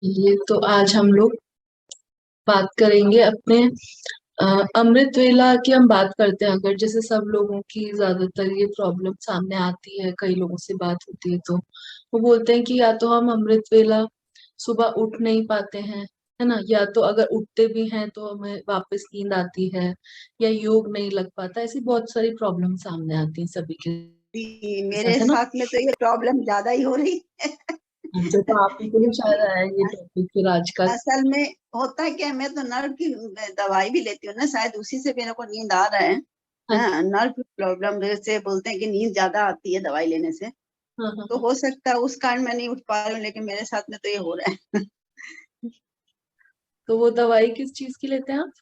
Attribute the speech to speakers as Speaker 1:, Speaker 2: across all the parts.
Speaker 1: ये तो आज हम लोग बात करेंगे अपने अमृत वेला की। हम बात करते हैं, अगर जैसे सब लोगों की ज्यादातर ये प्रॉब्लम सामने आती है, कई लोगों से बात होती है तो वो बोलते हैं कि या तो हम अमृत वेला सुबह उठ नहीं पाते हैं, है ना, या तो अगर उठते भी हैं तो हमें वापस नींद आती है, या योग नहीं लग पाता। ऐसी बहुत सारी प्रॉब्लम सामने आती हैं सभी के
Speaker 2: जी, मेरे
Speaker 1: साथ, है ना।
Speaker 2: साथ में तो ये प्रॉब्लम ज्यादा ही हो रही है।
Speaker 1: मुझे तो आप ही के लिए शायद आया है ये टॉपिक फिर आज का।
Speaker 2: असल में होता है क्या, मैं तो नर्व की दवाई भी लेती हूँ ना, शायद उसी से मेरे को नींद आ रहा है।
Speaker 1: हाँ
Speaker 2: हाँ, नर्व की प्रॉब्लम से बोलते हैं कि नींद ज्यादा आती है दवाई लेने से।
Speaker 1: हाँ हाँ
Speaker 2: तो
Speaker 1: हाँ।
Speaker 2: हो सकता है उस कारण मैं नहीं उठ पा रही हूँ, लेकिन मेरे साथ में तो ये हो रहा है।
Speaker 1: तो वो दवाई किस चीज की लेते हैं आप?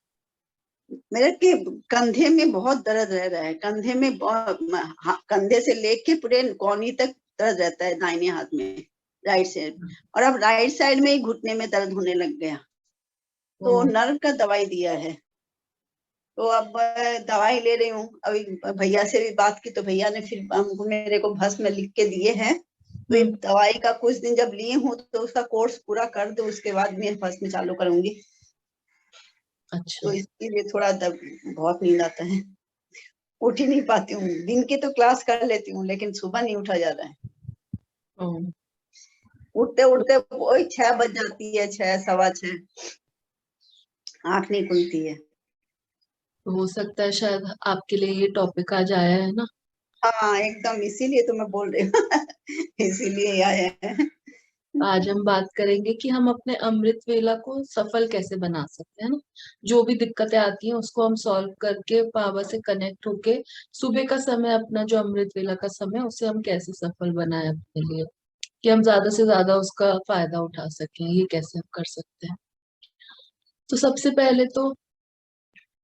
Speaker 2: मेरे के कंधे में बहुत दर्द रह रहा है, कंधे में कंधे से लेके पूरे कोहनी तक दर्द रहता है दाहिने हाथ में, राइट साइड। और अब राइट साइड में ही घुटने में दर्द होने लग गया,
Speaker 1: ओ,
Speaker 2: तो नर्व का दवाई दिया है। तो अब दवाई ले रही हूँ। अभी भैया से भी बात की तो भैया ने फिर हमको मेरे को भस्म लिख के दिए हैं। तो ये
Speaker 1: हम्म।
Speaker 2: दवाई का कुछ दिन जब लिए हूँ तो उसका कोर्स पूरा कर दो, उसके बाद मैं भस्म चालू करूंगी।
Speaker 1: अच्छा।
Speaker 2: तो इसके लिए थोड़ा बहुत नींद आता है, उठ ही नहीं पाती हूँ। दिन की तो क्लास कर लेती हूँ, लेकिन सुबह नहीं उठा जा रहा है।
Speaker 1: ओ,
Speaker 2: उठते उठते वही 6 बज जाती है, 6 सवा 6, आंख नहीं खुलती है।
Speaker 1: तो हो सकता है शायद आपके लिए ये टॉपिक आज आया है ना।
Speaker 2: हाँ एकदम, इसीलिए तो मैं बोल रही हूँ। इसीलिए आए हैं।
Speaker 1: आज हम बात करेंगे कि हम अपने अमृत वेला को सफल कैसे बना सकते हैं ना। जो भी दिक्कतें आती हैं उसको हम सॉल्व करके बाबा से कनेक्ट होके सुबह का समय, अपना जो अमृत वेला का समय, उसे हम कैसे सफल बनाए अपने लिए, कि हम ज्यादा से ज्यादा उसका फायदा उठा सकें। ये कैसे हम कर सकते हैं? तो सबसे पहले तो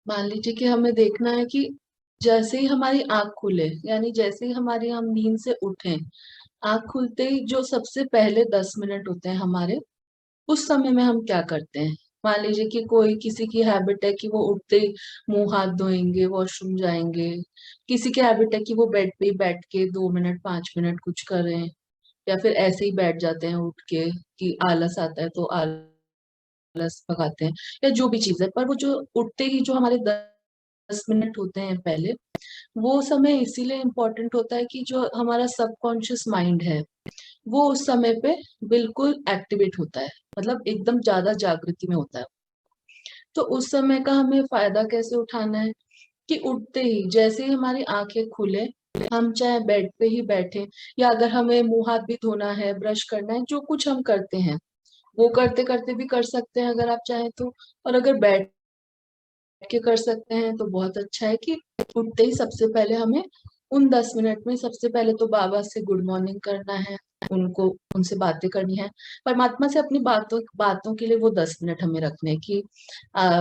Speaker 1: मान लीजिए कि हमें देखना है कि जैसे ही हमारी आंख खुले, यानी जैसे ही हमारी हम नींद से उठें, आंख खुलते ही जो सबसे पहले 10 मिनट होते हैं हमारे, उस समय में हम क्या करते हैं। मान लीजिए कि कोई, किसी की हैबिट है कि वो उठते ही मुंह हाथ धोएंगे, वॉशरूम जाएंगे। किसी की हैबिट है कि वो बेड पे ही बैठ के 2 मिनट 5 मिनट कुछ करें, या फिर ऐसे ही बैठ जाते हैं उठ के कि आलस आता है तो आलस भगाते हैं, या जो भी चीज है। पर वो जो उठते ही जो हमारे 10 मिनट होते हैं पहले, वो समय इसीलिए इम्पोर्टेंट होता है कि जो हमारा सबकॉन्शियस माइंड है वो उस समय पे बिल्कुल एक्टिवेट होता है, मतलब एकदम ज्यादा जागृति में होता है। तो उस समय का हमें फायदा कैसे उठाना है कि उठते ही जैसे ही हमारी आंखें खुले, हम चाहे बेड पे ही बैठे, या अगर हमें मुंह हाथ भी धोना है, ब्रश करना है, जो कुछ हम करते हैं वो करते करते भी कर सकते हैं अगर आप चाहें तो। और अगर बैठ के कर सकते हैं तो बहुत अच्छा है कि उठते ही सबसे पहले हमें उन 10 मिनट में सबसे पहले तो बाबा से गुड मॉर्निंग करना है, उनको, उनसे बातें करनी है। परमात्मा से अपनी बातों बातों के लिए वो 10 मिनट हमें रखने हैं कि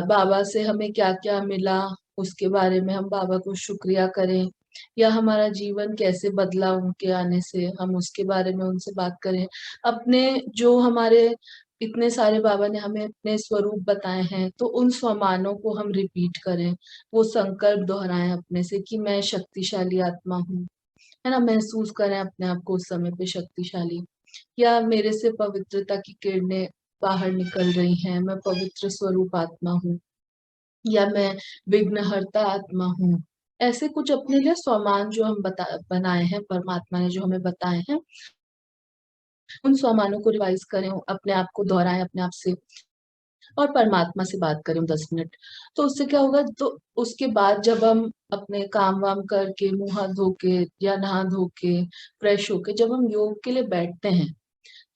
Speaker 1: बाबा से हमें क्या क्या मिला, उसके बारे में हम बाबा को शुक्रिया करें, या हमारा जीवन कैसे बदला उनके आने से, हम उसके बारे में उनसे बात करें। अपने जो हमारे इतने सारे बाबा ने हमें अपने स्वरूप बताए हैं, तो उन स्वमानों को हम रिपीट करें, वो संकल्प दोहराएं अपने से कि मैं शक्तिशाली आत्मा हूँ, है ना। महसूस करें अपने आप को उस समय पे शक्तिशाली, या मेरे से पवित्रता की किरणें बाहर निकल रही हैं, मैं पवित्र स्वरूप आत्मा हूँ, या मैं विघ्नहर्ता आत्मा हूँ। ऐसे कुछ अपने लिए स्वमान जो हम बनाए हैं, परमात्मा ने जो हमें बताए हैं, उन स्वमानों को रिवाइज करें, अपने आप को दोहराएं अपने आप से, और परमात्मा से बात करें 10 मिनट। तो उससे क्या होगा, तो उसके बाद जब हम अपने काम वाम करके, मुंह हाथ धो के या नहा धो के फ्रेश होके जब हम योग के लिए बैठते हैं,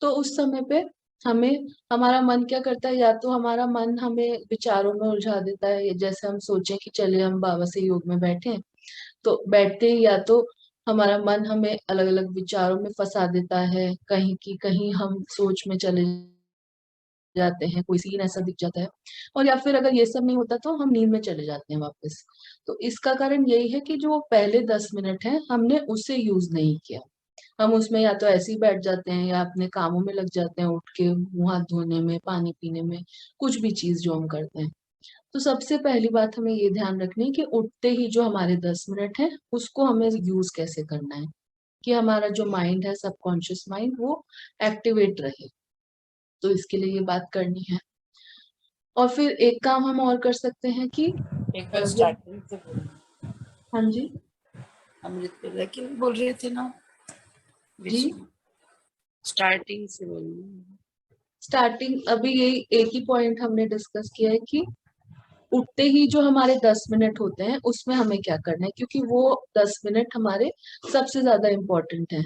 Speaker 1: तो उस समय पे हमें, हमारा मन क्या करता है, या तो हमारा मन हमें विचारों में उलझा देता है, जैसे हम सोचें कि चलिए हम बाबा से योग में बैठे, तो बैठते ही या तो हमारा मन हमें अलग अलग विचारों में फंसा देता है, कहीं की कहीं हम सोच में चले जाते हैं, कोई सीन ऐसा दिख जाता है, और या फिर अगर ये सब नहीं होता तो हम नींद में चले जाते हैं वापस। तो इसका कारण यही है कि जो पहले 10 मिनट है हमने उसे यूज नहीं किया। हम उसमें या तो ऐसे ही बैठ जाते हैं, या अपने कामों में लग जाते हैं, उठ के मुंह हाथ धोने में, पानी पीने में, कुछ भी चीज जो हम करते हैं। तो सबसे पहली बात हमें ये ध्यान रखनी है कि उठते ही जो हमारे 10 मिनट है उसको हमें यूज कैसे करना है, कि हमारा जो माइंड है, सबकॉन्शियस माइंड, वो एक्टिवेट रहे। तो इसके लिए ये बात करनी है। और फिर एक काम हम और कर सकते हैं कि
Speaker 3: एक बार
Speaker 1: जब,
Speaker 3: स्टार्टिंग से बोलना।
Speaker 1: हाँ जी
Speaker 3: अमृत वेला की बोल रहे थे ना
Speaker 1: जी,
Speaker 3: बीच में, स्टार्टिंग से बोलना।
Speaker 1: स्टार्टिंग अभी यही एक ही पॉइंट हमने डिस्कस किया है कि उठते ही जो हमारे 10 मिनट होते हैं उसमें हमें क्या करना है, क्योंकि वो 10 मिनट हमारे सबसे ज्यादा इम्पोर्टेंट है,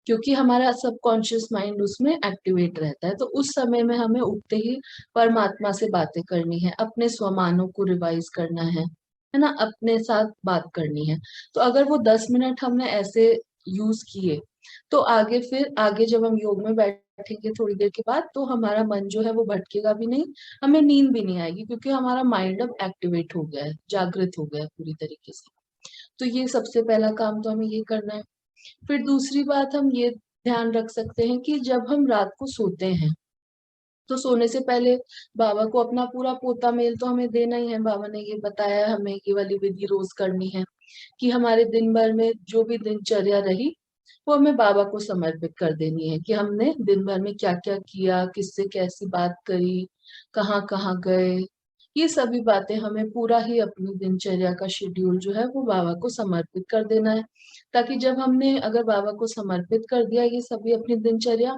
Speaker 1: क्योंकि हमारा सबकॉन्शियस माइंड उसमें एक्टिवेट रहता है। तो उस समय में हमें उठते ही परमात्मा से बातें करनी है, अपने स्वमानों को रिवाइज करना है ना, अपने साथ बात करनी है। तो अगर वो 10 मिनट हमने ऐसे यूज किए, तो आगे फिर आगे जब हम योग में बैठेंगे थोड़ी देर के बाद, तो हमारा मन जो है वो भटकेगा भी नहीं, हमें नींद भी नहीं आएगी, क्योंकि हमारा माइंड अब एक्टिवेट हो गया है, जागृत हो गया है पूरी तरीके से। तो ये सबसे पहला काम तो हमें ये करना है। फिर दूसरी बात हम ये ध्यान रख सकते हैं कि जब हम रात को सोते हैं, तो सोने से पहले बाबा को अपना पूरा पोता मेल तो हमें देना ही है। बाबा ने ये बताया हमें, ये वाली विधि रोज करनी है कि हमारे दिन भर में जो भी दिनचर्या रही वो हमें बाबा को समर्पित कर देनी है, कि हमने दिन भर में क्या क्या किया, किससे कैसी बात करी, कहाँ कहाँ गए, ये सभी बातें हमें पूरा ही अपनी दिनचर्या का शेड्यूल जो है वो बाबा को समर्पित कर देना है। ताकि जब हमने अगर बाबा को समर्पित कर दिया ये सभी अपनी दिनचर्या,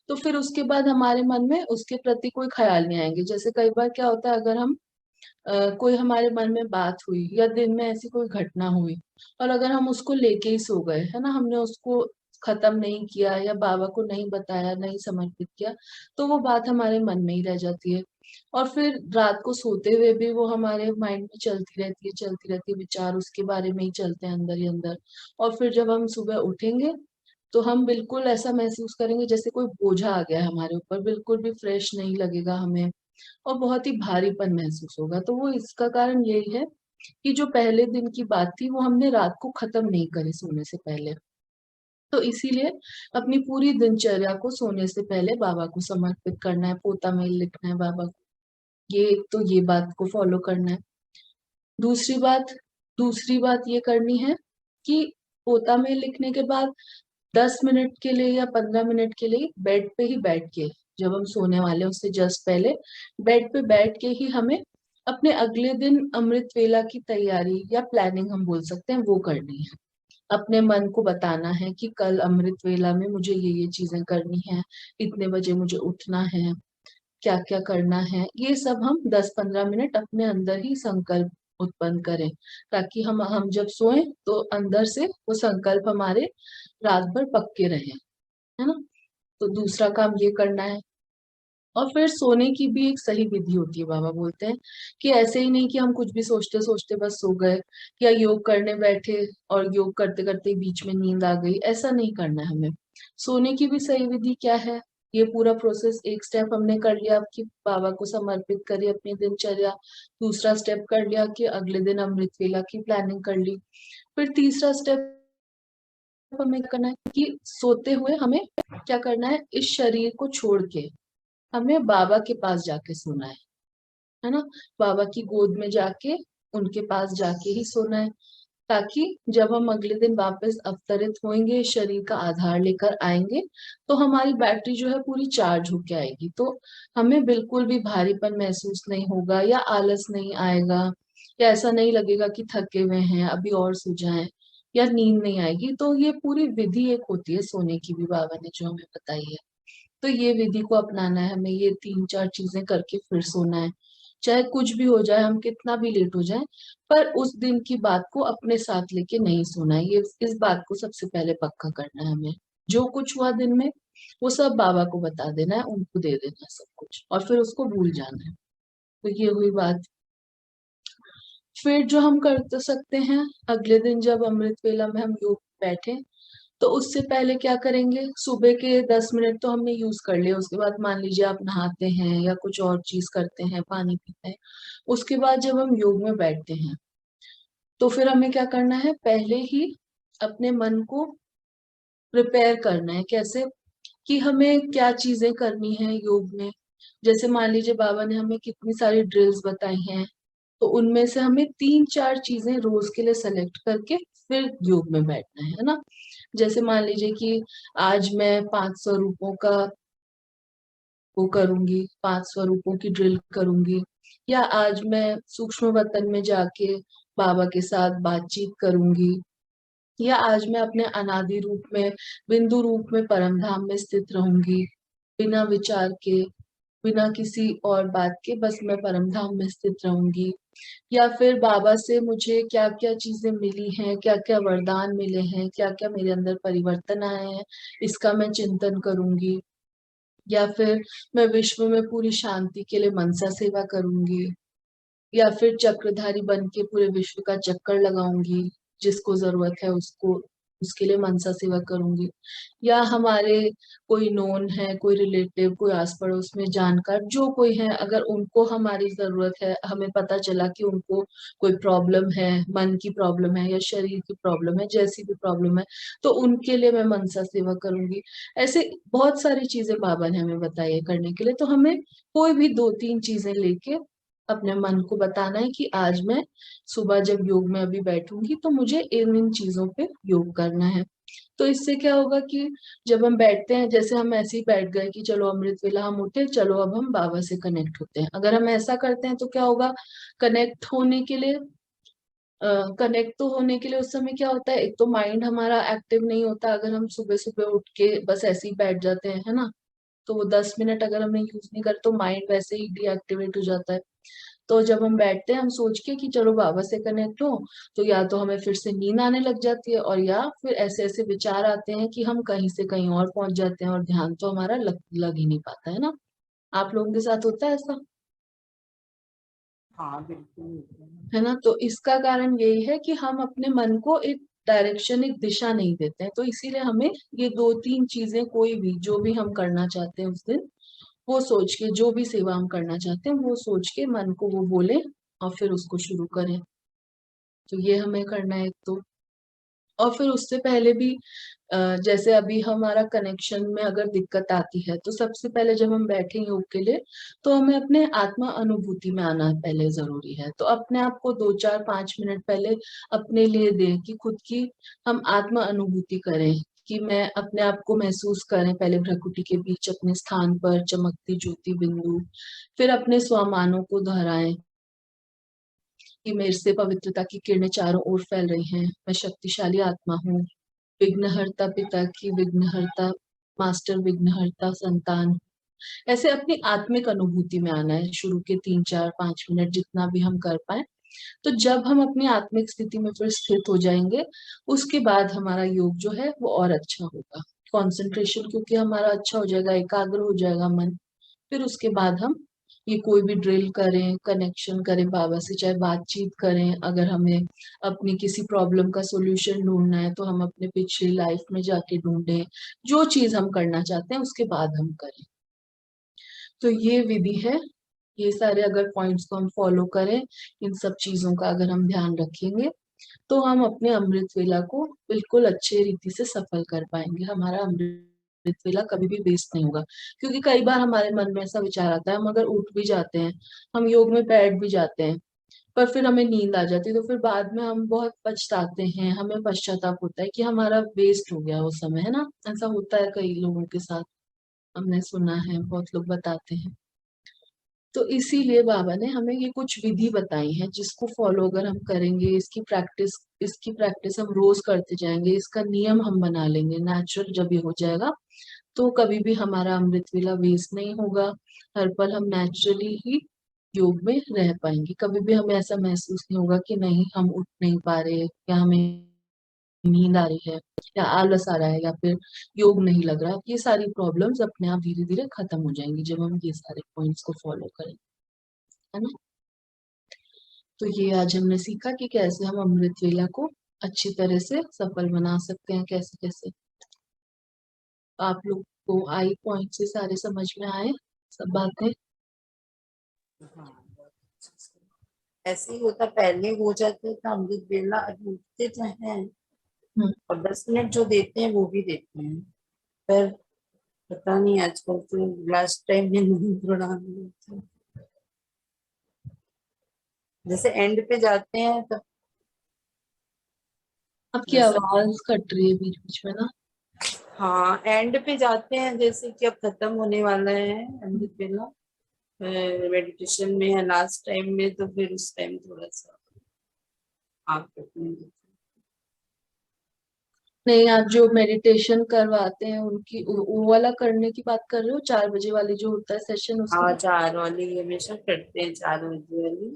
Speaker 1: तो फिर उसके बाद हमारे मन में उसके प्रति कोई ख्याल नहीं आएंगे। जैसे कई बार क्या होता है, अगर हम कोई हमारे मन में बात हुई या दिन में ऐसी कोई घटना हुई, और अगर हम उसको लेके ही सो गए, है ना, हमने उसको खत्म नहीं किया या बाबा को नहीं बताया, नहीं समर्पित किया, तो वो बात हमारे मन में ही रह जाती है। और फिर रात को सोते हुए भी वो हमारे माइंड में चलती रहती है, विचार उसके बारे में ही चलते हैं अंदर ही अंदर। और फिर जब हम सुबह उठेंगे, तो हम बिल्कुल ऐसा महसूस करेंगे जैसे कोई बोझा आ गया है हमारे ऊपर, बिल्कुल भी फ्रेश नहीं लगेगा हमें, और बहुत ही भारीपन महसूस होगा। तो वो इसका कारण यही है कि जो पहले दिन की बात थी वो हमने रात को खत्म नहीं करी सोने से पहले। तो इसीलिए अपनी पूरी दिनचर्या को सोने से पहले बाबा को समर्पित करना है, पोता मेल लिखना है बाबा को। ये एक तो ये बात को फॉलो करना है। दूसरी बात दूसरी बात ये करनी है कि पोता मेल लिखने के बाद 10 मिनट के लिए या 15 मिनट के लिए बेड पे ही बैठ के, जब हम सोने वाले हैं उससे जस्ट पहले बेड पे बैठ के ही हमें अपने अगले दिन अमृत वेला की तैयारी या प्लानिंग हम बोल सकते हैं वो करनी है। अपने मन को बताना है कि कल अमृत वेला में मुझे ये चीजें करनी है, इतने बजे मुझे उठना है, क्या क्या करना है, ये सब हम 10-15 मिनट अपने अंदर ही संकल्प उत्पन्न करें, ताकि हम जब सोएं तो अंदर से वो संकल्प हमारे रात भर पक्के रहे, है ना। तो दूसरा काम ये करना है। और फिर सोने की भी एक सही विधि होती है। बाबा बोलते हैं कि ऐसे ही नहीं कि हम कुछ भी सोचते सोचते बस सो गए, या योग करने बैठे और योग करते करते बीच में नींद आ गई, ऐसा नहीं करना है हमें। सोने की भी सही विधि क्या है, ये पूरा प्रोसेस, एक स्टेप हमने कर लिया कि बाबा को समर्पित करी अपनी दिनचर्या, दूसरा स्टेप कर लिया कि अगले दिन अमृत वेला की प्लानिंग कर ली, फिर तीसरा स्टेप हमें करना है कि सोते हुए हमें क्या करना है, इस शरीर को छोड़ के हमें बाबा के पास जाके सोना है ना, बाबा की गोद में जाके उनके पास जाके ही सोना है, ताकि जब हम अगले दिन वापस अवतरित होंगे, शरीर का आधार लेकर आएंगे, तो हमारी बैटरी जो है पूरी चार्ज होके आएगी। तो हमें बिल्कुल भी भारीपन महसूस नहीं होगा, या आलस नहीं आएगा, या ऐसा नहीं लगेगा कि थके हुए हैं अभी और सो जाएं, या नींद नहीं आएगी। तो ये पूरी विधि एक होती है सोने की भी, बाबा ने जो हमें बताई है। तो ये विधि को अपनाना है हमें, ये 3-4 चीजें करके फिर सोना है। चाहे कुछ भी हो जाए, हम कितना भी लेट हो जाए, पर उस दिन की बात को अपने साथ लेके नहीं सोना है। ये इस बात को सबसे पहले पक्का करना है हमें। जो कुछ हुआ दिन में वो सब बाबा को बता देना है, उनको दे देना है सब कुछ, और फिर उसको भूल जाना है। तो ये हुई बात। फिर जो हम कर तो सकते हैं, अगले दिन जब अमृत वेला में हम योग बैठे, तो उससे पहले क्या करेंगे, सुबह के 10 मिनट तो हमने यूज कर लिया, उसके बाद मान लीजिए आप नहाते हैं या कुछ और चीज करते हैं, पानी पीते हैं, उसके बाद जब हम योग में बैठते हैं, तो फिर हमें क्या करना है, पहले ही अपने मन को प्रिपेयर करना है। कैसे, कि हमें क्या चीजें करनी है योग में। जैसे मान लीजिए बाबा ने हमें कितनी सारी ड्रिल्स बताई हैं, तो उनमें से हमें 3-4 चीजें रोज के लिए सेलेक्ट करके फिर योग में बैठना है ना। जैसे मान लीजिए कि आज मैं 500 रुपयों का वो करूंगी, 5 स्वरूपों की ड्रिल करूंगी, या आज मैं सूक्ष्म वतन में जाके बाबा के साथ बातचीत करूंगी, या आज मैं अपने अनादि रूप में, बिंदु रूप में परम धाम में स्थित रहूंगी, बिना विचार के, बिना किसी और बात के, बस मैं परम धाम में स्थित रहूंगी। या फिर बाबा से मुझे क्या क्या चीजें मिली हैं, क्या क्या वरदान मिले हैं, क्या क्या मेरे अंदर परिवर्तन आए हैं, इसका मैं चिंतन करूंगी। या फिर मैं विश्व में पूरी शांति के लिए मनसा सेवा करूंगी, या फिर चक्रधारी बन के पूरे विश्व का चक्कर लगाऊंगी, जिसको जरूरत है उसको, उसके लिए मनसा सेवा करूंगी। या हमारे कोई नोन है, कोई रिलेटिव, कोई आस पड़ोस में जानकार जो कोई है, अगर उनको हमारी जरूरत है, हमें पता चला कि उनको कोई प्रॉब्लम है, मन की प्रॉब्लम है या शरीर की प्रॉब्लम है, जैसी भी प्रॉब्लम है, तो उनके लिए मैं मनसा सेवा करूंगी। ऐसे बहुत सारी चीजें बाबा ने हमें बताई है करने के लिए। तो हमें कोई भी 2-3 चीजें लेके अपने मन को बताना है कि आज मैं सुबह जब योग में अभी बैठूंगी तो मुझे इन इन चीजों पे योग करना है। तो इससे क्या होगा कि जब हम बैठते हैं, जैसे हम ऐसे ही बैठ गए कि चलो अमृत वेला, हम उठे, चलो अब हम बाबा से कनेक्ट होते हैं, अगर हम ऐसा करते हैं तो क्या होगा, कनेक्ट होने के लिए कनेक्ट तो होने के लिए उस समय क्या होता है, एक तो माइंड हमारा एक्टिव नहीं होता। अगर हम सुबह सुबह उठ के बस ऐसे ही बैठ जाते हैं, है ना, तो वो 10 मिनट अगर हमने यूज नहीं कर तो माइंड वैसे ही डीएक्टिवेट हो जाता है। तो जब हम बैठते हैं हम सोच के कि चलो बाबा से कनेक्ट हो, तो या तो हमें फिर से नींद आने लग जाती है, और या फिर ऐसे ऐसे विचार आते हैं कि हम कहीं से कहीं और पहुंच जाते हैं और ध्यान तो हमारा लग ही नहीं पाता है ना। आप लोगों के साथ होता है ऐसा?
Speaker 3: हाँ बिल्कुल।
Speaker 1: है ना। तो इसका कारण यही है कि हम अपने मन को एक डायरेक्शन, एक दिशा नहीं देते हैं। तो इसीलिए हमें ये 2-3 चीजें, कोई भी जो भी हम करना चाहते हैं उस दिन, वो सोच के, जो भी सेवा हम करना चाहते हैं वो सोच के मन को वो बोले और फिर उसको शुरू करें। तो ये हमें करना है एक तो। और फिर उससे पहले भी जैसे अभी हमारा कनेक्शन में अगर दिक्कत आती है, तो सबसे पहले जब हम बैठे योग के लिए, तो हमें अपने आत्मा अनुभूति में आना पहले जरूरी है। तो अपने आप को 2-4-5 मिनट पहले अपने लिए दें कि खुद की हम आत्मा अनुभूति करें, कि मैं अपने आप को महसूस करें, पहले भ्रकुटी के बीच अपने स्थान पर चमकती ज्योति बिंदु, फिर अपने स्वमानों को दोहराएं कि मेरे से पवित्रता की किरणें चारों ओर फैल रही हैं, मैं शक्तिशाली आत्मा हूँ, विघ्नहर्ता पिता की विघ्नहर्ता, मास्टर विघ्नहर्ता संतान। ऐसे अपनी आत्मिक अनुभूति में आना है, शुरू के 3-4-5 मिनट जितना भी हम कर पाए। तो जब हम अपनी आत्मिक स्थिति में फिर स्थित हो जाएंगे, उसके बाद हमारा योग जो है वो और अच्छा होगा। कंसंट्रेशन क्योंकि हमारा अच्छा हो जाएगा, एकाग्र हो जाएगा मन। फिर उसके बाद हम ये कोई भी ड्रिल करें, कनेक्शन करें बाबा से, चाहे बातचीत करें, अगर हमें अपनी किसी प्रॉब्लम का सोल्यूशन ढूंढना है तो हम अपने पिछली लाइफ में जाके ढूंढें, जो चीज हम करना चाहते हैं उसके बाद हम करें। तो ये विधि है। ये सारे अगर पॉइंट्स को हम फॉलो करें, इन सब चीजों का अगर हम ध्यान रखेंगे, तो हम अपने अमृत वेला को बिल्कुल अच्छे रीति से सफल कर पाएंगे। हमारा अमृत वेला कभी भी वेस्ट नहीं होगा। क्योंकि कई बार हमारे मन में ऐसा विचार आता है, हम अगर उठ भी जाते हैं, हम योग में बैठ भी जाते हैं, पर फिर हमें नींद आ जाती है, तो फिर बाद में हम बहुत पछताते हैं, हमें पश्चाताप होता है कि हमारा वेस्ट हो गया वो समय, है ना। ऐसा होता है कई लोगों के साथ, हमने सुना है, बहुत लोग बताते हैं। तो इसीलिए बाबा ने हमें ये कुछ विधि बताई है, जिसको फॉलो अगर हम करेंगे, इसकी प्रैक्टिस हम रोज करते जाएंगे, इसका नियम हम बना लेंगे, नेचुरल जब ये हो जाएगा, तो कभी भी हमारा अमृत वेला वेस्ट नहीं होगा। हर पल हम नेचुरली ही योग में रह पाएंगे। कभी भी हमें ऐसा महसूस नहीं होगा कि नहीं हम उठ नहीं पा रहे, या हमें नींद आ रही है, या आलस आ रहा है, या फिर योग नहीं लग रहा। ये सारी प्रॉब्लम्स अपने आप धीरे धीरे खत्म हो जाएंगी जब हम ये सारे पॉइंट्स को फॉलो करें, है ना। तो ये आज हमने सीखा कि कैसे हम अमृत वेला को अच्छी तरह से सफल बना सकते हैं, कैसे कैसे। आप लोग को आई पॉइंट से सारे समझ में आए सब बातें?
Speaker 3: हाँ बहुत अच्छे से। ऐसे ही होता, पहले हो जाता था अमृत वेला, अभी उठते तो हैं
Speaker 1: हम्म।
Speaker 3: और 10 मिनट जो देते हैं वो भी देते हैं, पर पता नहीं आजकल तो लास्ट टाइम में नहीं थोड़ा, जैसे एंड पे जाते हैं तब
Speaker 1: आपकी
Speaker 3: वैसा।
Speaker 1: आवाज कट रही है बीच बीच में ना।
Speaker 3: हाँ एंड पे जाते हैं, जैसे कि अब खत्म होने वाला है अमृत वेला, मेडिटेशन में है लास्ट टाइम में, तो फिर उस टाइम थोड़ा सा आप अपने
Speaker 1: नहीं, आप जो मेडिटेशन करवाते हैं उनकी वो वाला करने की बात कर रहे हो, 4 बजे वाली जो होता है सेशन उसकी?
Speaker 3: हाँ 4 वाली हमेशा करते हैं, 4 बजे वाली,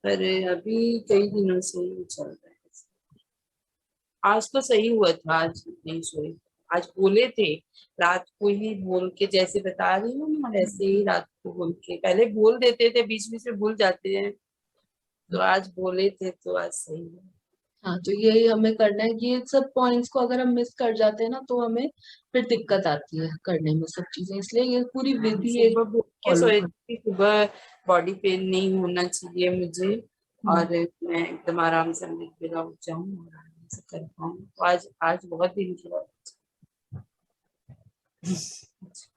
Speaker 3: पर अभी कई दिनों से ही चल रहा है। आज तो सही हुआ था, आज नहीं सोई, आज बोले थे रात को ही बोल के, जैसे बता रही हूँ ना वैसे ही रात को बोल के, पहले बोल देते थे बीच बीच में भूल जाते हैं, तो आज बोले थे तो आज सही है।
Speaker 1: हाँ, तो यही हमें करना है, ये सब पॉइंट्स को अगर हम मिस कर जाते हैं ना तो हमें फिर दिक्कत आती है करने में सब चीजें, इसलिए ये पूरी
Speaker 3: हाँ,
Speaker 1: विधि एक
Speaker 3: सुबह बोल के
Speaker 1: फॉलो
Speaker 3: सोए
Speaker 1: कर।
Speaker 3: थे कि सुबह बॉडी पेन नहीं होना चाहिए मुझे, और मैं एकदम आराम से अमृत वेला उठ जाऊँ और आराम से कर पाऊँ, तो आज आज बहुत दिन के बाद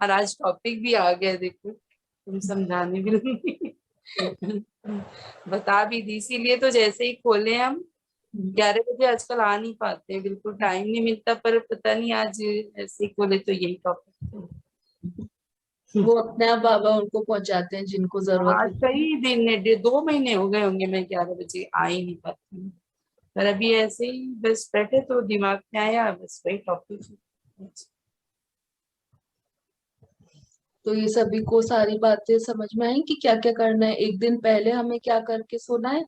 Speaker 3: और आज टॉपिक भी आ गया, देखो तुम समझाने भी लगी बता भी दी, इसीलिए तो जैसे ही खोले हम 11 बजे, आजकल आ नहीं पाते, बिल्कुल टाइम नहीं मिलता, पर पता नहीं आज ऐसे ही खोले तो यही टॉपिक।
Speaker 1: वो अपने आप बाबा उनको पहुंचाते हैं जिनको जरूरत
Speaker 3: आज
Speaker 1: होती है।
Speaker 3: कई दिन 2 महीने हो गए होंगे मैं 11 बजे आ ही नहीं पाती हूँ, पर अभी ऐसे ही बस बैठे तो दिमाग में आया, बस वही टॉपिक।
Speaker 1: तो ये सभी को सारी बातें समझ में आई कि क्या क्या करना है, एक दिन पहले हमें क्या करके सोना है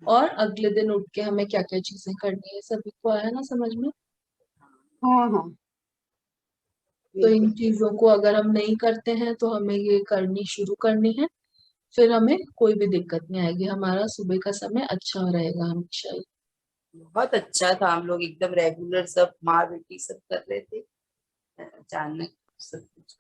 Speaker 1: और अगले दिन उठ के हमें क्या क्या चीजें करनी है, सभी को आया ना समझ में?
Speaker 2: हाँ हाँ
Speaker 1: तो इन
Speaker 2: बिल्कुल।
Speaker 1: चीजों को अगर हम नहीं करते हैं तो हमें ये करनी शुरू करनी है, फिर हमें कोई भी दिक्कत नहीं आएगी, हमारा सुबह का समय अच्छा रहेगा हमेशा ही।
Speaker 3: बहुत अच्छा था, हम लोग एकदम रेगुलर सब माँ बेटी सब कर रहे थे, अचानक सब कुछ।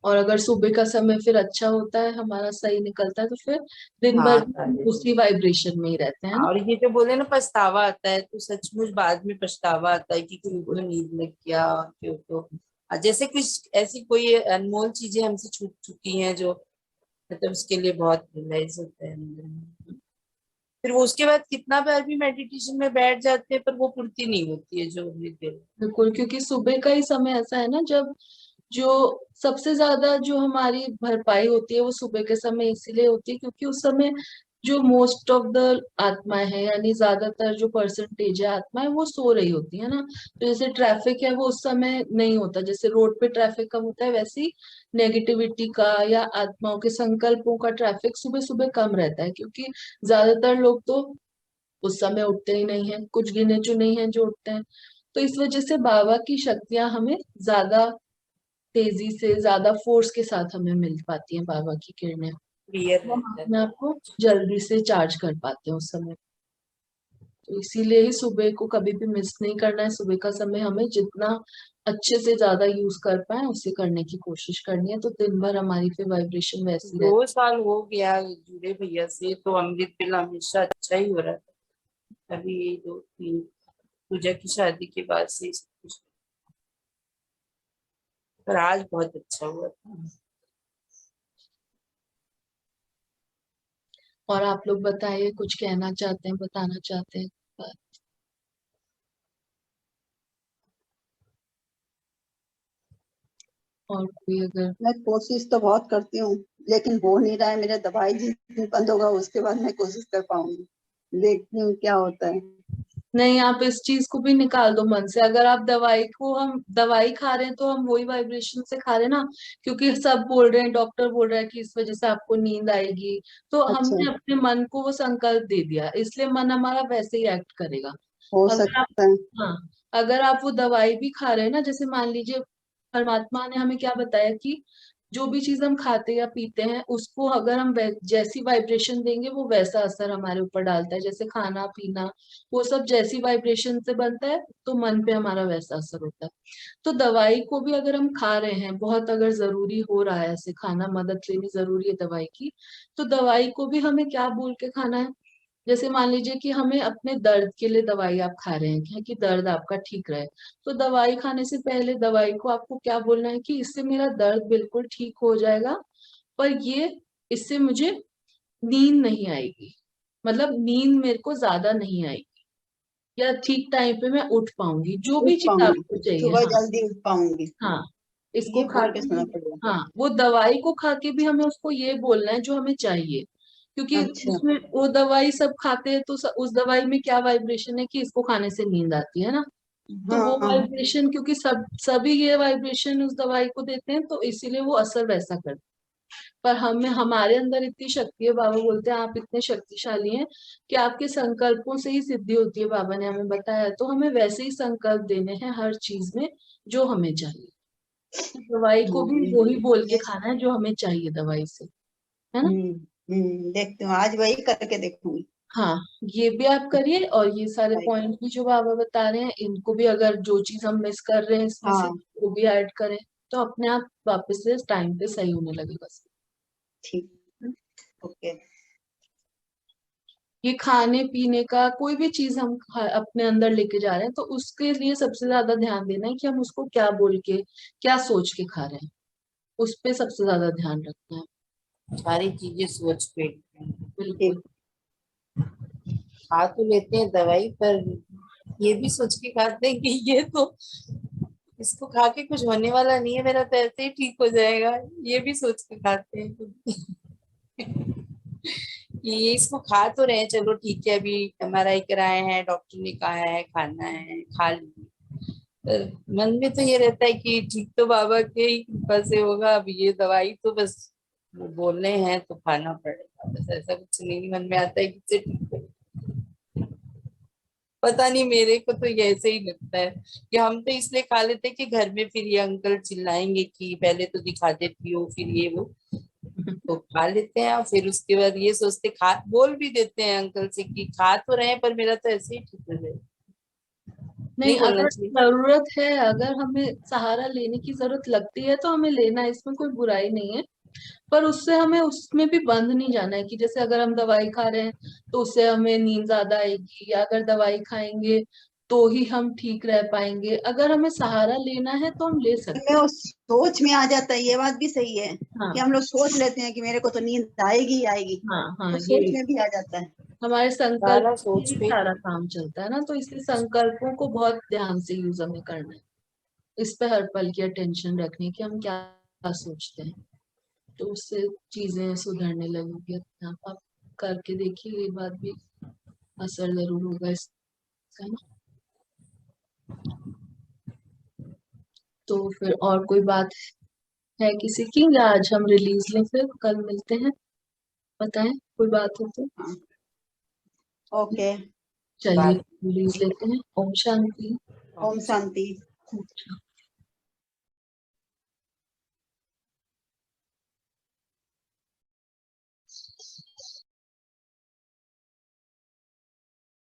Speaker 1: और अगर सुबह का समय फिर अच्छा होता है, हमारा सही निकलता है, तो फिर दिन भर
Speaker 3: हाँ
Speaker 1: भी हम उसी वाइब्रेशन में ही रहते हैं ना।
Speaker 3: और ये जो बोले ना पछतावा आता है, तो सचमुच बाद में पछतावा आता है कि क्यों तो नींद लग गया, क्यों तो जैसे कुछ ऐसी कोई अनमोल चीजें हमसे छूट चुकी हैं, जो मतलब उसके लिए बहुत रियलाइज होता है अंदर में। फिर वो उसके बाद कितना बार भी मेडिटेशन में बैठ जाते हैं, पर वो पूर्ति नहीं होती है जो उम्मीद है।
Speaker 1: बिल्कुल, क्योंकि सुबह का ही समय ऐसा है ना जब जो सबसे ज्यादा जो हमारी भरपाई होती है वो सुबह के समय इसीलिए होती है क्योंकि उस समय जो मोस्ट ऑफ द आत्माएं हैं, यानी ज्यादातर जो परसेंटेज है आत्माएं, वो सो रही होती है ना। तो जैसे ट्रैफिक है वो उस समय नहीं होता, जैसे रोड पे ट्रैफिक कम होता है, वैसे नेगेटिविटी का या आत्माओं के संकल्पों का ट्रैफिक सुबह सुबह कम रहता है, क्योंकि ज्यादातर लोग तो उस समय उठते ही नहीं है, कुछ गिने चुने ही हैं जो उठते हैं। तो इस वजह से बाबा की शक्तियां हमें ज्यादा तेजी से, ज्यादा फोर्स के साथ हमें मिल पाती हैं बाबा की किरणें,
Speaker 3: क्लियर
Speaker 1: तो हम
Speaker 3: रहता है।
Speaker 1: अपने आप को जल्दी से चार्ज कर पाते हैं उस समय। तो इसीलिए ही सुबह को कभी भी मिस नहीं करना है, सुबह का समय हमें जितना अच्छे से ज्यादा यूज कर पाए उसे करने की कोशिश करनी है, तो दिन भर हमारी फिर वाइब्रेशन वैसी रहती
Speaker 3: 2 साल हो गया जुड़े भैया से, तो अमृत वेला हमेशा अच्छा ही हो रहा था, अभी 2 3 पूजा की शादी के बाद से सब कुछ, पर आज बहुत अच्छा हुआ था।
Speaker 1: है। और आप लोग बताइए, कुछ कहना चाहते हैं, बताना चाहते हैं बात? और कोई अगर
Speaker 2: मैं कोशिश तो बहुत करती हूँ, लेकिन हो नहीं रहा है, मेरा दवाई जिस दिन बंद होगा उसके बाद मैं कोशिश कर पाऊंगी, देखती हूँ क्या होता है।
Speaker 1: नहीं, आप इस चीज को भी निकाल दो मन से, अगर आप दवाई को, हम दवाई खा रहे हैं तो हम वही वाइब्रेशन से खा रहे हैं ना, क्योंकि सब बोल रहे हैं, डॉक्टर बोल रहा है कि इस वजह से आपको नींद आएगी, तो
Speaker 2: अच्छा,
Speaker 1: हमने अपने मन को वो संकल्प दे दिया, इसलिए मन हमारा वैसे ही एक्ट करेगा।
Speaker 2: हो
Speaker 1: अगर आप,
Speaker 2: सकता है।
Speaker 1: हाँ, अगर आप वो दवाई भी खा रहे हैं ना, जैसे मान लीजिए परमात्मा ने हमें क्या बताया कि जो भी चीज हम खाते या पीते हैं उसको अगर हम जैसी वाइब्रेशन देंगे वो वैसा असर हमारे ऊपर डालता है, जैसे खाना पीना वो सब जैसी वाइब्रेशन से बनता है, तो मन पे हमारा वैसा असर होता है। तो दवाई को भी अगर हम खा रहे हैं, बहुत अगर जरूरी हो रहा है ऐसे खाना, मदद लेनी जरूरी है दवाई की, तो दवाई को भी हमें क्या बोल के खाना है, जैसे मान लीजिए कि हमें अपने दर्द के लिए दवाई आप खा रहे हैं कि दर्द आपका ठीक रहे, तो दवाई खाने से पहले दवाई को आपको क्या बोलना है कि इससे मेरा दर्द बिल्कुल ठीक हो जाएगा, पर ये इससे मुझे नींद नहीं आएगी, मतलब नींद मेरे को ज्यादा नहीं आएगी। या ठीक टाइम पे मैं उठ पाऊंगी, जो भी
Speaker 2: उठ
Speaker 1: चीज
Speaker 2: पाऊंगी,
Speaker 1: आपको चाहिए।
Speaker 2: सुबह
Speaker 1: हाँ
Speaker 2: जल्दी उठ पाऊंगी।
Speaker 1: हाँ,
Speaker 2: ये
Speaker 1: इसको खा
Speaker 2: बोल के
Speaker 1: के,
Speaker 2: सोना पड़ेगा।
Speaker 1: हाँ वो दवाई को खा के भी हमें उसको ये बोलना है जो हमें चाहिए, क्योंकि
Speaker 2: अच्छा।
Speaker 1: उसमें वो दवाई सब खाते हैं तो उस दवाई में क्या वाइब्रेशन है कि इसको खाने से नींद आती है ना, तो वो
Speaker 2: हाँ।
Speaker 1: वाइब्रेशन, क्योंकि सभी ये वाइब्रेशन उस दवाई को देते हैं तो इसीलिए वो असर वैसा करता है। पर हमें, हमारे अंदर इतनी शक्ति है, बाबा बोलते हैं आप इतने शक्तिशाली हैं कि आपके संकल्पों से ही सिद्धि होती है, बाबा ने हमें बताया। तो हमें वैसे ही संकल्प देने हैं हर चीज में जो हमें चाहिए। दवाई को भी वही बोल के
Speaker 2: यस।
Speaker 1: खाना है जो हमें चाहिए दवाई से, है ना।
Speaker 2: देखती हूँ, आज वही करके देखूंगी।
Speaker 1: हाँ, ये भी आप करिए, और ये सारे पॉइंट भी जो बाबा बता रहे हैं इनको भी, अगर जो चीज हम मिस कर रहे हैं इसमें से
Speaker 2: हाँ
Speaker 1: वो भी ऐड करें, तो अपने आप वापस से टाइम पे सही होने लगेगा सब।
Speaker 2: ठीक। ओके।
Speaker 1: ये खाने पीने का कोई भी चीज हम अपने अंदर लेके जा रहे हैं तो उसके लिए सबसे ज्यादा ध्यान देना है कि हम उसको क्या बोल के, क्या सोच के खा रहे हैं, उस पे सबसे ज्यादा ध्यान रखना है।
Speaker 3: सारी चीजें सोच पे
Speaker 1: बिल्कुल।
Speaker 3: खा तो लेते हैं दवाई, पर ये भी सोच के खाते हैं कि ये तो, इसको खा के कुछ होने वाला नहीं है, मेरा तो ऐसे ही ठीक हो जाएगा, ये भी सोच के खाते हैं। कि ये इसको खा तो रहे हैं, चलो ठीक है, अभी एमआरआई कराए हैं, डॉक्टर ने कहा है खाना है, खा लीजिए। पर मन में तो ये रहता है कि ठीक तो बाबा के ही कृपा से होगा, अब ये दवाई तो बस वो बोलने हैं तो खाना पड़ेगा, बस ऐसा कुछ नहीं मन में आता है कि इससे ठीक हो। पता नहीं, मेरे को तो ये ऐसे ही लगता है कि हम तो इसलिए खा लेते हैं कि घर में फिर ये अंकल चिल्लाएंगे कि पहले तो दिखा देती हो, फिर ये वो, तो खा लेते हैं। और फिर उसके बाद ये सोचते, खा बोल भी देते हैं अंकल से कि खा तो रहे हैं पर मेरा तो ऐसे ही ठीक हो जाए।
Speaker 1: नहीं,
Speaker 3: नहीं बोलना
Speaker 1: अगर
Speaker 3: चाहिए।
Speaker 1: जरूरत है, अगर हमें सहारा लेने की जरूरत लगती है तो हमें लेना है, इसमें कोई बुराई नहीं है। पर उससे हमें उसमें भी बंद नहीं जाना है कि जैसे अगर हम दवाई खा रहे हैं तो उससे हमें नींद ज्यादा आएगी, या अगर दवाई खाएंगे तो ही हम ठीक रह पाएंगे। अगर हमें सहारा लेना है तो हम ले सकते
Speaker 2: में वो सोच में आ जाता है, ये बात भी सही है
Speaker 1: हैं। हाँ
Speaker 2: कि हम लोग सोच लेते हैं कि मेरे को तो नींद आएगी ही आएगी,
Speaker 1: हाँ हाँ,
Speaker 2: तो
Speaker 1: ये
Speaker 2: सोच में भी आ जाता है।
Speaker 1: हमारे संकल्प
Speaker 3: सारा
Speaker 1: से
Speaker 3: सोच
Speaker 1: ही
Speaker 3: पे।
Speaker 1: सारा काम चलता है ना, तो इसलिए संकल्पों को बहुत ध्यान से यूज हमें करना है। इस पे हर पल की अटेंशन रखनी है कि हम क्या क्या सोचते हैं, तो उससे चीजें सुधरने लगेंगी अपने आप करके देखिए, ये बात भी असर जरूर होगा इसका ना। तो फिर और कोई बात है किसी की, या आज हम रिलीज लें, फिर कल मिलते हैं, बताएं कोई बात हो तो।
Speaker 2: हाँ। ओके।
Speaker 1: चलिए
Speaker 3: बात।
Speaker 1: रिलीज लेते हैं। ओम शांति।
Speaker 2: ओम शांति।
Speaker 1: अच्छा।